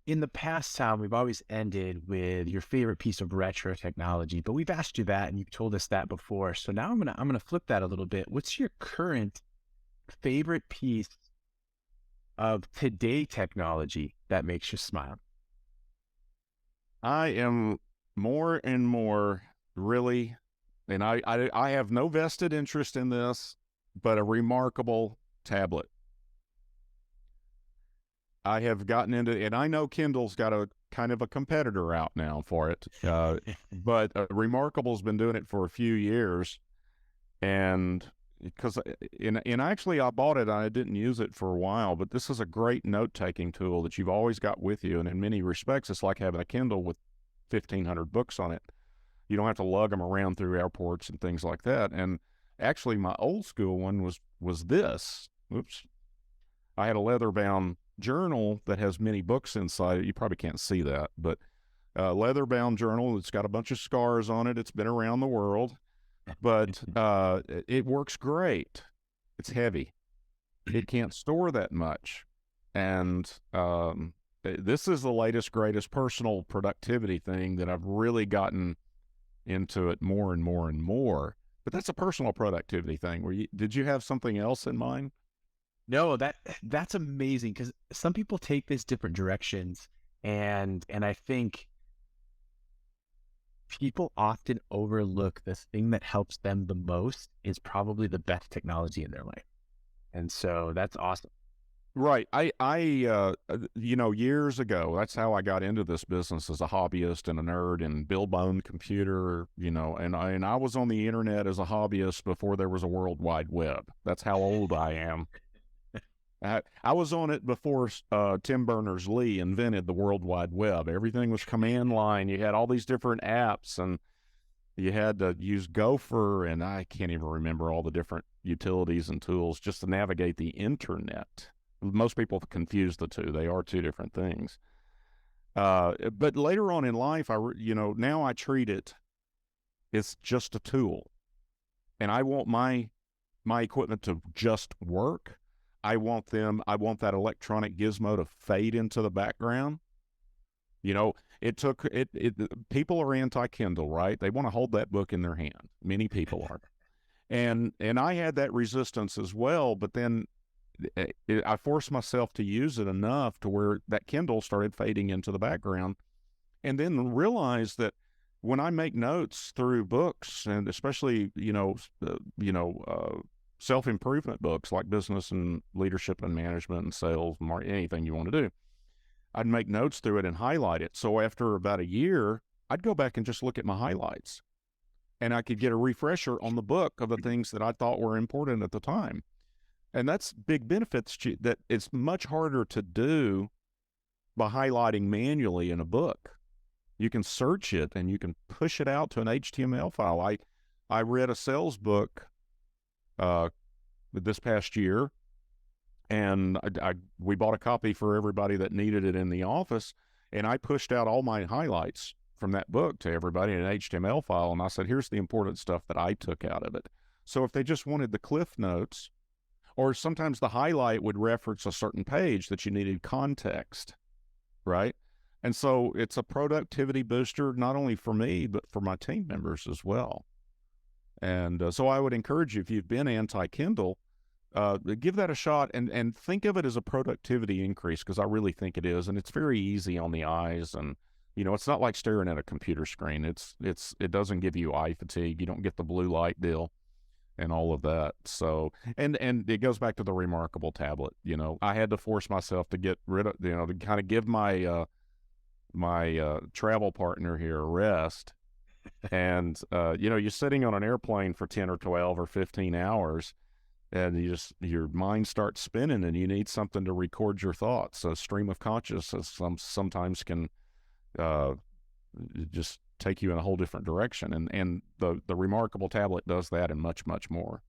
In the past, Tom, we've always ended with your favorite piece of retro technology, but we've asked you that and you've told us that before. So now I'm gonna flip that a little bit. What's your current favorite piece of today technology that makes you smile? I am more and more really, and I have no vested interest in this, but a reMarkable tablet. I have gotten into, and I know Kindle's got a kind of a competitor out now for it, but reMarkable's been doing it for a few years, and because and actually I bought it and I didn't use it for a while, but this is a great note taking tool that you've always got with you, and in many respects, it's like having a Kindle with 1,500 books on it. You don't have to lug them around through airports and things like that. And actually, my old school one was this. Oops, I had a leather bound journal that has many books inside it. You probably can't see that, but leather bound journal. It's got a bunch of scars on it. It's been around the world, but it works great. It's heavy. It can't store that much, and this is the latest, greatest personal productivity thing that I've really gotten into it more and more and more. But that's a personal productivity thing. Did you have something else in mind? No, that's amazing because some people take this different directions, and I think people often overlook the thing that helps them the most is probably the best technology in their life. And so that's awesome. Right. Years ago, that's how I got into this business as a hobbyist and a nerd and build my own computer, and I was on the internet as a hobbyist before there was a World Wide Web. That's how old I am. I was on it before Tim Berners-Lee invented the World Wide Web. Everything was command line. You had all these different apps, and you had to use Gopher, and I can't even remember all the different utilities and tools just to navigate the internet. Most people confuse the two. They are two different things. But later on in life, now I treat it, it's just a tool. And I want my equipment to just work. I want that electronic gizmo to fade into the background. People are anti-Kindle, right? They want to hold that book in their hand. Many people are. And I had that resistance as well, but then I forced myself to use it enough to where that Kindle started fading into the background, and then realized that when I make notes through books, and especially self improvement books like business and leadership and management and sales, anything you want to do, I'd make notes through it and highlight it. So after about a year, I'd go back and just look at my highlights, and I could get a refresher on the book of the things that I thought were important at the time. And that's big benefits that it's much harder to do by highlighting manually in a book. You can search it and you can push it out to an HTML file. I read a sales book this past year, and we bought a copy for everybody that needed it in the office, and I pushed out all my highlights from that book to everybody in an HTML file, and I said, here's the important stuff that I took out of it. So if they just wanted the cliff notes, or sometimes the highlight would reference a certain page that you needed context, right? And so it's a productivity booster, not only for me, but for my team members as well. And so I would encourage you, if you've been anti-Kindle, give that a shot and think of it as a productivity increase, because I really think it is. And it's very easy on the eyes. And, it's not like staring at a computer screen. It doesn't give you eye fatigue. You don't get the blue light deal and all of that. So, and it goes back to the reMarkable tablet. I had to force myself to get rid of, to kind of give my travel partner here a rest. And you're sitting on an airplane for 10 or 12 or 15 hours, and your mind starts spinning, and you need something to record your thoughts. A stream of consciousness sometimes can just take you in a whole different direction, and the reMarkable tablet does that and much, much more.